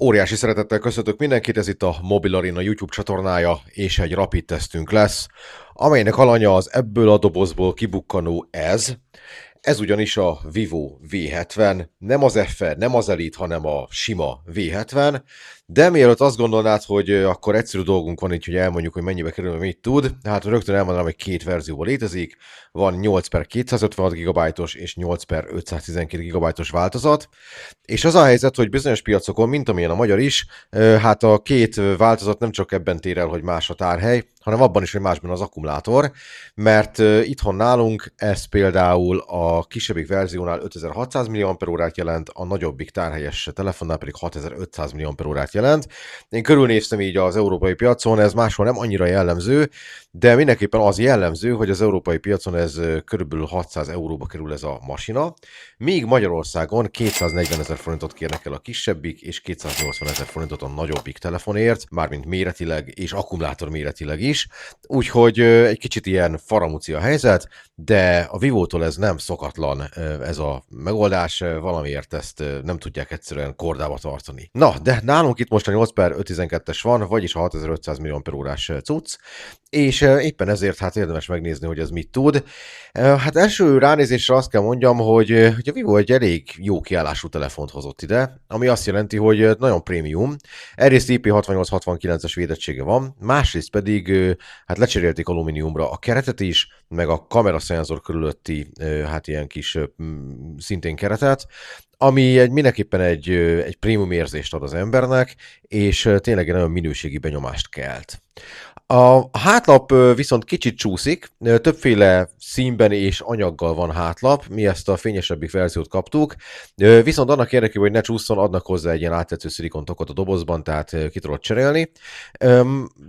Óriási szeretettel köszöntök mindenkit, ez itt a Mobil Arena YouTube csatornája, és egy rapid tesztünk lesz, amelynek alanya az ebből a dobozból kibukkanó ez ugyanis a Vivo V70, nem az FE, nem az Elite, hanem a sima V70, de mielőtt azt gondolnád, hogy akkor egyszerű dolgunk van így, hogy elmondjuk, hogy mennyibe kerül, mit tud, hát rögtön elmondanám, hogy két verzióban létezik, van 8 per 256 GB-os és 8 per 512 GB-os változat, és az a helyzet, hogy bizonyos piacokon, mint amilyen a magyar is, hát a két változat nem csak ebben tér el, hogy más a tárhely, hanem abban is, hogy másban az akkumulátor, mert itthon nálunk ez például a kisebbik verziónál 5600 mAh-órát jelent, a nagyobbik tárhelyes telefonnál pedig 6500 mAh-órát jelent. Én körülnéztem így az európai piacon, ez máshol nem annyira jellemző, de mindenképpen az jellemző, hogy az európai piacon ez körülbelül 600 euróba kerül ez a masina, míg Magyarországon 240 000 forintot kérnek el a kisebbik, és 280 000 forintot a nagyobbik telefonért, mármint méretileg és akkumulátor méretileg is. Úgyhogy egy kicsit ilyen faramúci a helyzet, de a Vivo-tól ez nem szokatlan ez a megoldás, valamiért ezt nem tudják egyszerűen kordába tartani. Na, de nálunk itt most a 8 per 512-es van, vagyis a 6500 mAh-órás cucc, és éppen ezért hát érdemes megnézni, hogy ez mit tud. Hát első ránézésre azt kell mondjam, hogy a Vivo egy elég jó kiállású telefont hozott ide, ami azt jelenti, hogy nagyon prémium. Egyrészt IP68-69-es védettsége van, másrészt pedig hát lecserélték alumíniumra a keretet is, meg a kameraszenzor körülötti hát ilyen kis szintén keretet, ami mindenképpen egy prémium érzést ad az embernek, és tényleg egy nagyon minőségi benyomást kelt. A hátlap viszont kicsit csúszik, többféle színben és anyaggal van hátlap, mi ezt a fényesebbik verziót kaptuk, viszont annak érdekében, hogy ne csúszson, adnak hozzá egy ilyen áttetsző szilikontokot a dobozban, tehát ki tudod cserélni.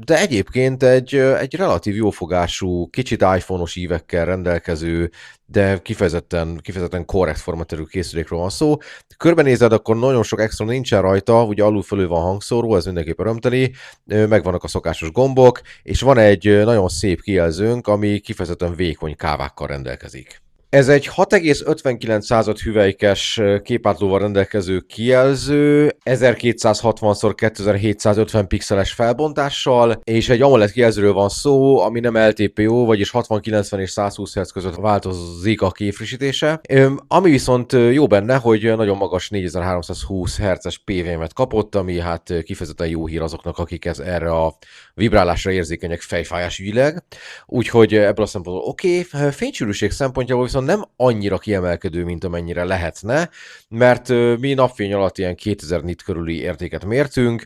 De egyébként egy relatív jófogású, kicsit iPhone-os ívekkel rendelkező, de kifejezetten korrekt formaterű készülékről van szó. Körbenézed, akkor nagyon sok extra nincsen rajta, ugye alul-fölül van hangszóró, ez mindenképp örömteli, megvannak a szokásos gombok, és van egy nagyon szép kijelzőnk, ami kifejezetten vékony kávákkal rendelkezik. Ez egy 6,59 hüvelykes képátlóval rendelkező kijelző, 1260x2750 pixeles felbontással, és egy AMOLED kijelzőről van szó, ami nem LTPO, vagyis 60-90 és 120 Hz között változik a képfrissítése. Ami viszont jó benne, hogy nagyon magas 4320 Hz-es PWM-et kapott, ami hát kifejezetten jó hír azoknak, akik erre a vibrálásra érzékenyek fejfájás ügyileg. Úgyhogy ebből a szempontból oké. Fénysűrűség szempontjából viszont nem annyira kiemelkedő, mint amennyire lehetne, mert mi napfény alatt ilyen 2000 nit körüli értéket mértünk,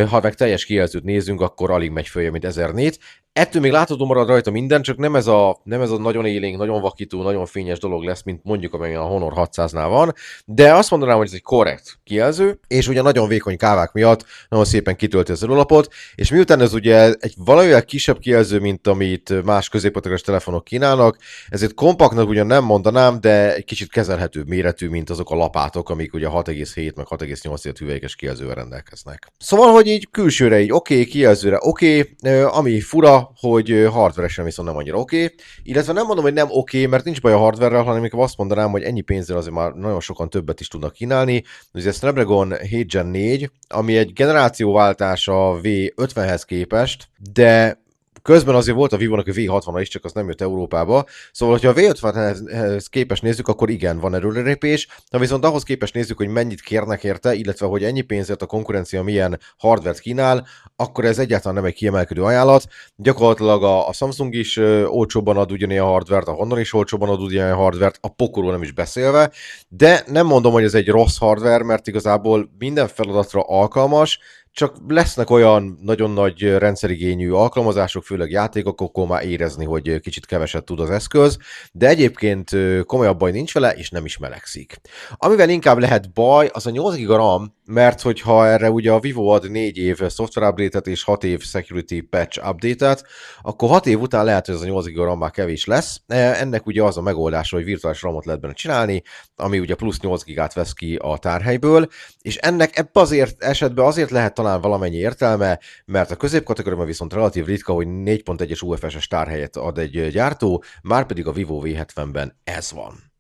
ha meg teljes kijelzőt nézünk, akkor alig megy följebb, mint 1000 nit. Ettől még látható marad rajta minden, csak nem ez a nagyon élénk, nagyon vakító, nagyon fényes dolog lesz, mint mondjuk amilyen a Honor 600-nál van, de azt mondanám, hogy ez egy korrekt kijelző, és ugye nagyon vékony kávák miatt nagyon szépen kitölti az előlapot, és miután ez ugye egy valamivel kisebb kijelző, mint amit más középkategóriás telefonok kínálnak, ezért kompaktnak ugyan nem mondanám, de egy kicsit kezelhetőbb méretű, mint azok a lapátok, amik ugye 6,7 meg 6,8 hüvelykes kijelzővel rendelkeznek. Szóval, hogy így külsőre így oké, kijelzőre oké, ami fura, hogy hardveresen viszont nem annyira oké. Illetve nem mondom, hogy nem oké, mert nincs baj a hardverrel, hanem inkább azt mondanám, hogy ennyi pénzzel azért már nagyon sokan többet is tudnak kínálni. Ez a Snapdragon 7 Gen 4, ami egy generációváltás a V50-hez képest, de közben azért volt a Vivo-nak a V60-a is, csak az nem jött Európába. Szóval, hogyha a V50-hez képest nézzük, akkor igen, van erőlépés. Ha viszont ahhoz képest nézzük, hogy mennyit kérnek érte, illetve hogy ennyi pénzért a konkurencia milyen hardvert kínál, akkor ez egyáltalán nem egy kiemelkedő ajánlat. Gyakorlatilag a Samsung is olcsóbban ad ugyanilyen hardvert, a Honor is olcsóbban ad ugyanilyen hardvert, a Pocoról nem is beszélve, de nem mondom, hogy ez egy rossz hardware, mert igazából minden feladatra alkalmas, csak lesznek olyan nagyon nagy rendszerigényű alkalmazások, főleg játékok, akkor már érezni, hogy kicsit keveset tud az eszköz, de egyébként komolyabb baj nincs vele, és nem is melegszik. Amivel inkább lehet baj, az a 8 GB RAM, mert hogyha erre ugye a Vivo ad 4 év software update-et és 6 év security patch update-et, akkor 6 év után lehet, hogy ez a 8 GB RAM már kevés lesz. Ennek ugye az a megoldás, hogy virtuális RAM-ot lehet benne csinálni, ami ugye plusz 8 GB-t vesz ki a tárhelyből, és ennek ebben azért esetben azért lehet talán valamennyi értelme, mert a középkategóriában viszont relatív ritka, hogy 4.1-es UFS-es tárhelyet ad egy gyártó, már pedig a Vivo V70-ben ez van.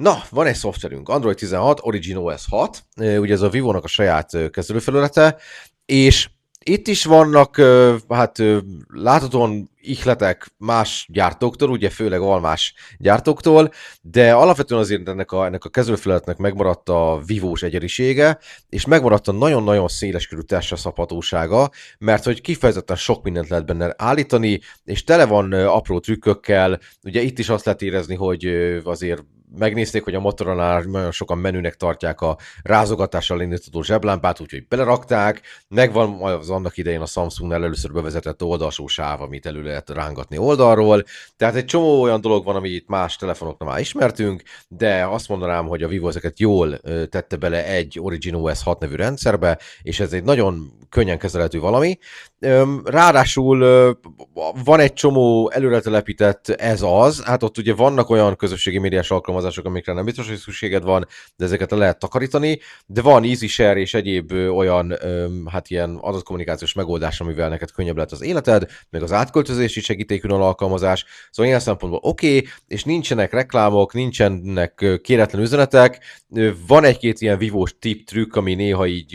Na, van egy szoftverünk, Android 16, Origin OS 6, ugye ez a Vivo-nak a saját kezelőfelülete, és itt is vannak, láthatóan ihletek más gyártóktól, ugye főleg almás gyártóktól, de alapvetően azért ennek a kezelőfelületnek megmaradt a vívós egyedisége, és megmaradt a nagyon-nagyon széleskörű testre szabhatósága, mert hogy kifejezetten sok mindent lehet benne állítani, és tele van apró trükkökkel, ugye itt is azt lehet érezni, hogy azért megnézték, hogy a Motoronál nagyon sokan menünek tartják a rázogatással indítható zseblámpát, úgyhogy belerakták, megvan az annak idején a Samsungnál először bevezetett oldalsó sáv, amit elő lehet rángatni oldalról, tehát egy csomó olyan dolog van, amit más telefonoknál már ismertünk, de azt mondanám, hogy a Vivo ezeket jól tette bele egy Origin OS 6 nevű rendszerbe, és ez egy nagyon könnyen kezelhető valami. Ráadásul van egy csomó előretelepített ez az, hát ott ugye vannak olyan közösségi médiás alkalmazások, amikre nem biztos, hogy szükséged van, de ezeket le lehet takarítani, de van EasyShare és egyéb olyan hát ilyen adatkommunikációs megoldás, amivel neked könnyebb lehet az életed, meg az átköltözési segítékű alkalmazás, szóval ilyen szempontból oké, és nincsenek reklámok, nincsenek kéretlen üzenetek, van egy-két ilyen vívós trükk, ami néha így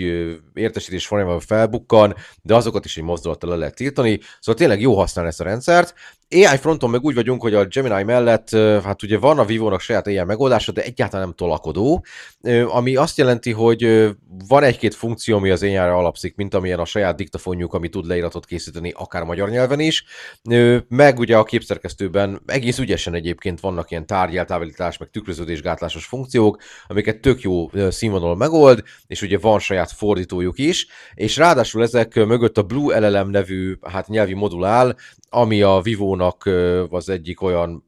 értesítés formában felbukkan, de azokat is egy mozdulattal le lehet tiltani, szóval tényleg jó használni ezt a rendszert. AI fronton meg úgy vagyunk, hogy a Gemini mellett, hát ugye van a Vivo-nak saját AI megoldása, de egyáltalán nem tolakodó, ami azt jelenti, hogy van egy-két funkció, ami az AI-ra alapszik, mint amilyen a saját diktafonjuk, ami tud leíratot készíteni akár magyar nyelven is, meg ugye a képszerkesztőben egész ügyesen egyébként vannak ilyen tárgyeltávolítás, meg tükröződésgátlásos funkciók, amiket tök jó színvonalon megold, és ugye van saját fordítójuk is, és ráadásul ezek mögött a Blue LLM nevű hát nyelvi modul áll, ami a Vivo-nak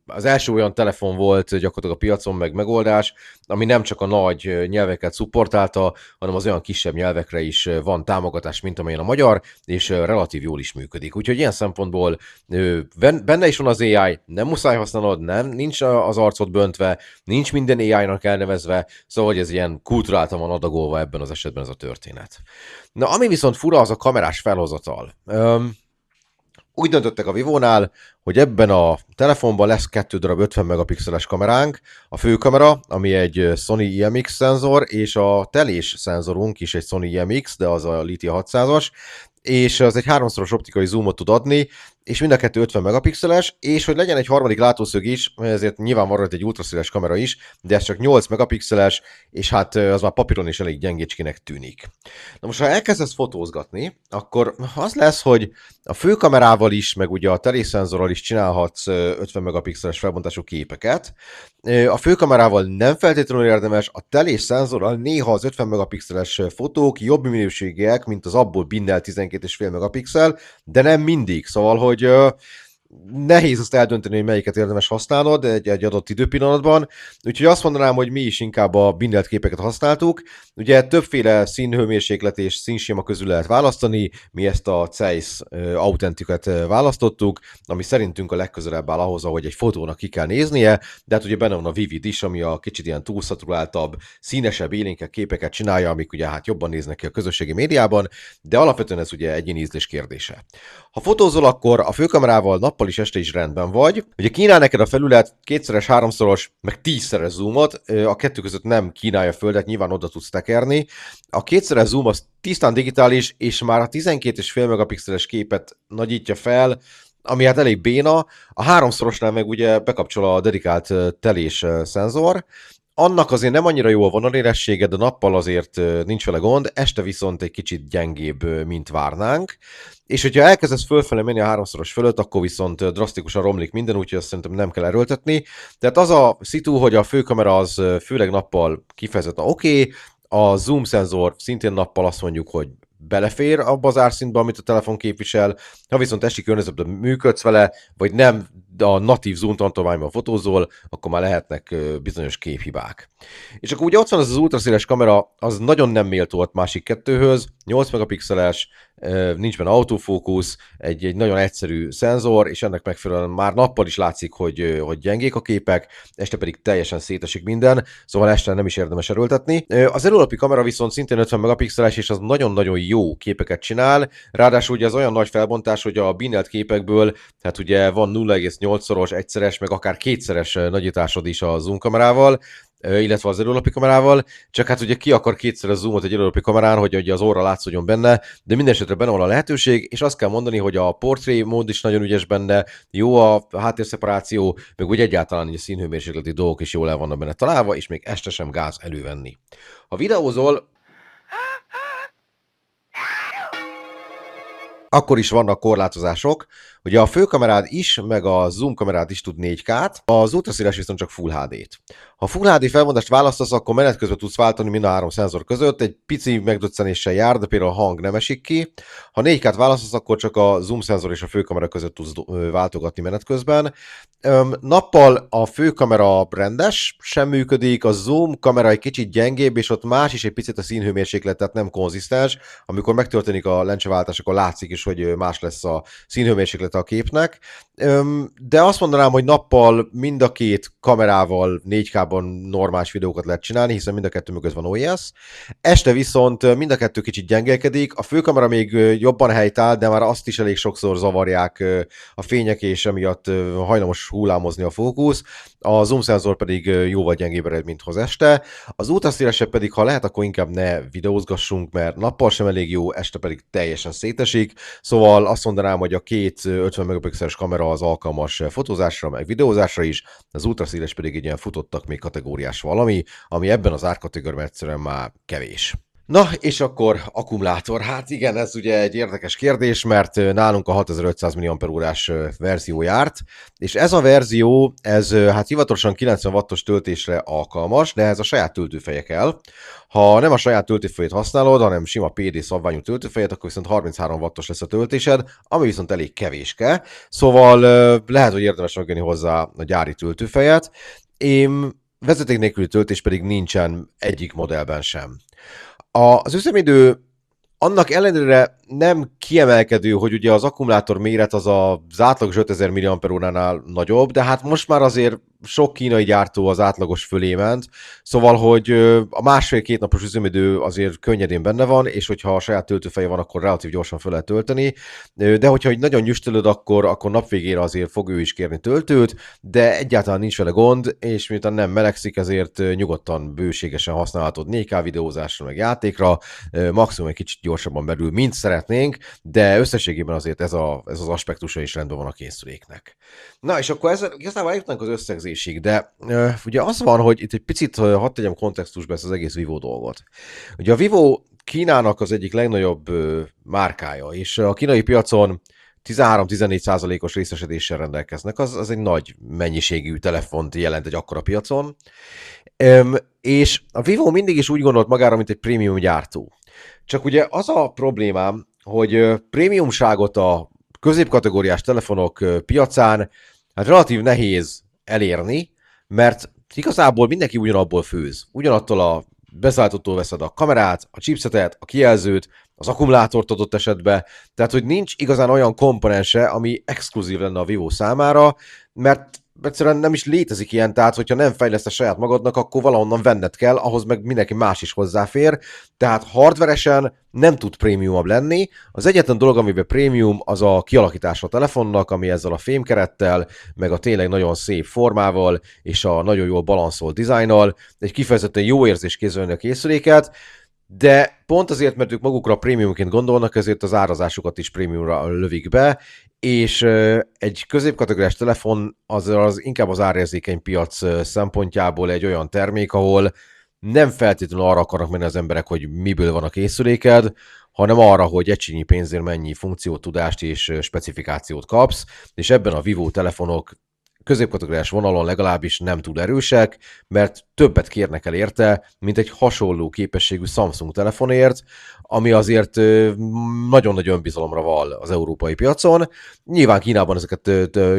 az első olyan telefon volt gyakorlatilag a piacon, meg megoldás, ami nem csak a nagy nyelveket szupportálta, hanem az olyan kisebb nyelvekre is van támogatás, mint amilyen a magyar, és relatív jól is működik. Úgyhogy ilyen szempontból benne is van az AI, nem muszáj használnod, nincs az arcod böntve, nincs minden AI-nak elnevezve, szóval hogy ez ilyen kulturáltan van adagolva ebben az esetben ez a történet. Na, ami viszont fura, az a kamerás felhozatal. Úgy döntöttek a Vivónál, hogy ebben a telefonban lesz 2 darab 50 megapixeles kameránk, a főkamera, ami egy Sony IMX szenzor, és a telés szenzorunk is egy Sony IMX, de az a Litia 600-as, és az egy 3-szoros optikai zoomot tud adni, és mind a kettő 50 megapixeles, és hogy legyen egy harmadik látószög is, ezért nyilván van egy ultraszéles kamera is, de ez csak 8 megapixeles, és hát az már papíron is elég gyengécskinek tűnik. Na most, ha elkezdesz fotózgatni, akkor az lesz, hogy a főkamerával is, meg ugye a telészenzorral is csinálhatsz 50 megapixeles felbontású képeket. A főkamerával nem feltétlenül érdemes, a telészenzorral néha az 50 megapixeles fotók jobb minőségiek, mint az abból binnel 12,5 megapixel, de nem mindig, szóval, hogy nehéz azt eldönteni, hogy melyiket érdemes használnod egy adott időpillanatban, úgyhogy azt mondanám, hogy mi is inkább a bindelt képeket használtuk. Ugye többféle színhőmérséklet és színséma közül lehet választani, mi ezt a Zeiss Authentiket választottuk, ami szerintünk a legközelebb áll ahhoz, ahogy egy fotónak ki kell néznie, de hát ugye benne van a Vivid is, ami a kicsit ilyen túlszaturáltabb, színesebb, élénkebb képeket csinálja, amik ugye hát jobban néznek ki a közösségi médiában, de alapvetően ez ugye egyéni ízlés kérdése. Ha fotózol, akkor a főkamerával nappal is este is rendben vagy. Ugye kínál neked a felület 2-szeres, 3-szoros, meg 10-szeres zoomot, a kettő között nem kínálja földet, nyilván oda tudsz tekerni. A 2-szeres zoom az tisztán digitális, és már a 12,5 megapixeles képet nagyítja fel, ami hát elég béna. A 3-szorosnál meg ugye bekapcsol a dedikált telés szenzor. Annak azért nem annyira jó a vonaléressége, de nappal azért nincs vele gond, este viszont egy kicsit gyengébb, mint várnánk. És hogyha elkezdesz fölfele menni a 3-szoros fölött, akkor viszont drasztikusan romlik minden, úgyhogy azt szerintem nem kell erőltetni. Tehát az a szitu, hogy a főkamera az főleg nappal kifejezetten oké, a zoom szenzor szintén nappal azt mondjuk, hogy belefér abba az árszintbe, amit a telefon képvisel, ha viszont esti környezetben működsz vele, vagy nem a natív zoom tartományban fotózol, akkor már lehetnek bizonyos képhibák. És akkor ugye ott van az ultraszéles kamera, az nagyon nem méltó a másik kettőhöz, 8 megapixeles, nincs benne autofókusz, egy nagyon egyszerű szenzor, és ennek megfelelően már nappal is látszik, hogy gyengék a képek, este pedig teljesen szétesik minden, szóval este nem is érdemes erőltetni. Az előlapi kamera viszont szintén 50 megapixeles, és az nagyon-nagyon jó képeket csinál, ráadásul ugye az olyan nagy felbontás, hogy a binnelt képekből, tehát ugye van 0,8-szoros, egyszeres, meg akár kétszeres nagyításod is a zoom kamerával, illetve az előlapi kamerával, csak hát ugye ki akar kétszer a zoomot egy előlapi kamerán, hogy ugye az orra látszódjon benne, de minden esetre benne van a lehetőség, és azt kell mondani, hogy a portré mód is nagyon ügyes benne, jó a háttérszeparáció, meg úgy egyáltalán a színhőmérsékleti dolgok is jól el vannak benne találva, és még este sem gáz elővenni. Ha videózol, akkor is vannak korlátozások. Ugye a főkamerád is, meg a zoom kamerád is tud 4K-t, az ultraszéles viszont csak Full HD-t. Ha Full HD felmondást választasz, akkor menet közben tudsz váltani mind a három szenzor között, egy pici megdöccenéssel jár, de például a hang nem esik ki. Ha 4K-t választasz, akkor csak a zoom szenzor és a főkamera között tudsz váltogatni menet közben. Nappal a főkamera rendes, sem működik, a zoom kamera egy kicsit gyengébb, és ott más is egy picit a színhőmérséklet, tehát nem konzisztens. Amikor megtörténik a lencseváltás, akkor látszik is, hogy más lesz a színhőmérséklete a képnek. De azt mondanám, hogy nappal mind a két kamerával 4K-ban normális videókat lehet csinálni, hiszen mind a kettő mögött van OIS. Este viszont mind a kettő kicsit gyengélkedik, a főkamera még jobban helytáll, de már azt is elég sokszor zavarják a fények, és emiatt hajlamos hullámozni a fókusz. A zoom szenzor pedig jóval gyengébb eredményt hoz este. Az ultraszélesebb pedig, ha lehet, akkor inkább ne videózgassunk, mert nappal sem elég jó, este pedig teljesen szétesik. Szóval azt mondanám, hogy a két 50 megapixeles kamera az alkalmas fotózásra, meg videózásra is, az ultraszéles pedig egy ilyen futottak még kategóriás valami, ami ebben az árkategóriában egyszerűen már kevés. Na, és akkor akkumulátor. Hát igen, ez ugye egy érdekes kérdés, mert nálunk a 6500 mAh-órás verzió járt, és ez a verzió, ez hát hivatalosan 90 wattos töltésre alkalmas, de ez a saját töltőfeje kell. Ha nem a saját töltőfejét használod, hanem sima PD szabványú töltőfejet, akkor viszont 33 wattos lesz a töltésed, ami viszont elég kevéske. Szóval lehet, hogy érdemes megvenni hozzá a gyári töltőfejet. Én vezeték nélküli töltés pedig nincsen egyik modellben sem. Az üzemidő annak ellenére nem kiemelkedő, hogy ugye az akkumulátor méret az átlagos 5000 mAh-nál nagyobb, de hát most már azért sok kínai gyártó az átlagos fölé ment, szóval, hogy a másfél-két napos üzemidő azért könnyedén benne van, és hogyha a saját töltőfeje van, akkor relatív gyorsan fel lehet tölteni, de hogyha egy nagyon nyüstölöd, akkor nap végére azért fog ő is kérni töltőt, de egyáltalán nincs vele gond, és miután nem melegszik, ezért nyugodtan bőségesen használhatod 4K videózásra, meg játékra, maximum egy kicsit gyorsabban belül, mint szeretnénk, de összességében azért ez az aspektusa is rendben van a készüléknek. Na, és akkor igazából eljutnánk az összegzésig, de ugye az van, hogy itt egy picit hadd tegyem kontextusba ezt az egész Vivo dolgot. Ugye a Vivo Kínának az egyik legnagyobb márkája, és a kínai piacon 13-14%-os részesedéssel rendelkeznek, az egy nagy mennyiségű telefont jelent egy akkora piacon, és a Vivo mindig is úgy gondolt magára, mint egy prémium gyártó. Csak ugye az a problémám, hogy prémiumságot a középkategóriás telefonok piacán hát relatív nehéz elérni, mert igazából mindenki ugyanabból főz. Ugyanattól a beszállítótól veszed a kamerát, a chipsetet, a kijelzőt, az akkumulátort adott esetben, tehát hogy nincs igazán olyan komponense, ami exkluzív lenne a Vivo számára, mert egyszerűen nem is létezik ilyen, tehát hogyha nem fejlesztesz saját magadnak, akkor valahonnan venned kell, ahhoz meg mindenki más is hozzáfér, tehát hardveresen nem tud prémiumabb lenni. Az egyetlen dolog, amiben prémium, az a kialakítása a telefonnak, ami ezzel a fémkerettel, meg a tényleg nagyon szép formával, és a nagyon jól balanszolt dizájnnal, egy kifejezetten jó érzés kézzelni a készüléket, de pont azért, mert ők magukra prémiumként gondolnak, ezért az árazásukat is prémiumra lövik be, és egy középkategóriás telefon az inkább az árérzékeny piac szempontjából egy olyan termék, ahol nem feltétlenül arra akarnak menni az emberek, hogy miből van a készüléked, hanem arra, hogy egységnyi pénzért mennyi funkciótudást és specifikációt kapsz, és ebben a Vivo telefonok középkategóriás vonalon legalábbis nem túl erősek, mert többet kérnek el érte, mint egy hasonló képességű Samsung telefonért, ami azért nagyon nagy önbizalomra val az európai piacon. Nyilván Kínában ezeket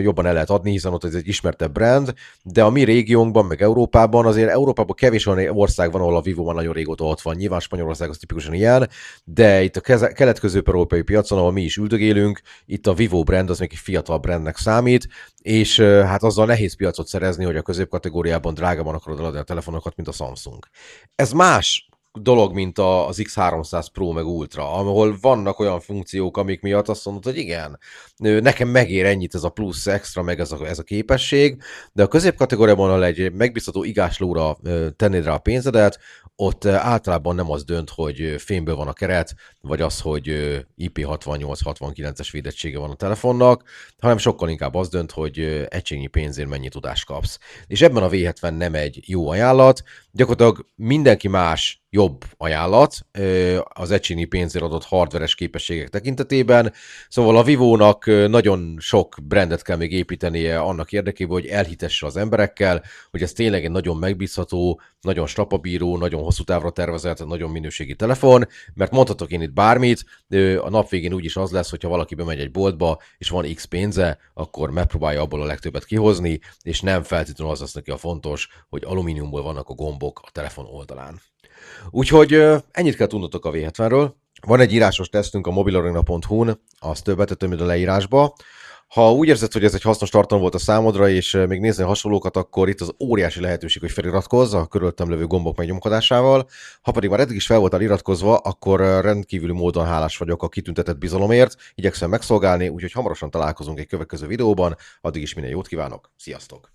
jobban el lehet adni, hiszen ott ez egy ismertebb brand, de a mi régiónkban, meg Európában, azért Európában kevés olyan ország van, ahol a Vivo már nagyon régóta ott van. Nyilván Spanyolország az tipikusan ilyen, de itt a kelet-közép-európai piacon, ahol mi is üldögélünk, itt a Vivo brand az még egy fiatal brandnek számít, és hát azzal nehéz piacot szerezni, hogy a középkategóriában drágában akarod eladni a telefonokat, mint a Samsung. Ez más dolog, mint az X300 Pro meg Ultra, ahol vannak olyan funkciók, amik miatt azt mondod, hogy igen, nekem megér ennyit ez a plusz extra, meg ez a képesség, de a középkategóriában, ahol egy megbízható igáslóra tennéd rá a pénzedet, ott általában nem az dönt, hogy fémből van a keret, vagy az, hogy IP68-69-es védettsége van a telefonnak, hanem sokkal inkább az dönt, hogy egységnyi pénzért mennyi tudást kapsz. És ebben a V70 nem egy jó ajánlat, gyakorlatilag mindenki más jobb ajánlat az egységnyi pénzért adott hardveres képességek tekintetében, szóval a Vivónak nagyon sok brandet kell még építenie annak érdekében, hogy elhitesse az emberekkel, hogy ez tényleg egy nagyon megbízható, nagyon strapabíró, nagyon hosszú távra tervezett, nagyon minőségi telefon, mert mondhatok én itt bármit, a nap végén úgyis az lesz, hogyha valaki bemegy egy boltba, és van X pénze, akkor megpróbálja abból a legtöbbet kihozni, és nem feltétlenül az lesz neki a fontos, hogy alumíniumból vannak a gombok a telefon oldalán. Úgyhogy ennyit kell tudnotok a V70-ről. Van egy írásos tesztünk a mobilarena.hu-n, azt betettem ide a leírásba. Ha úgy érzed, hogy ez egy hasznos tartalom volt a számodra, és még nézni hasonlókat, akkor itt az óriási lehetőség, hogy feliratkozz a körülöttem levő gombok megnyomkodásával. Ha pedig már eddig is fel voltál iratkozva, akkor rendkívüli módon hálás vagyok a kitüntetett bizalomért, igyekszem megszolgálni, úgyhogy hamarosan találkozunk egy következő videóban, addig is minden jót kívánok, sziasztok!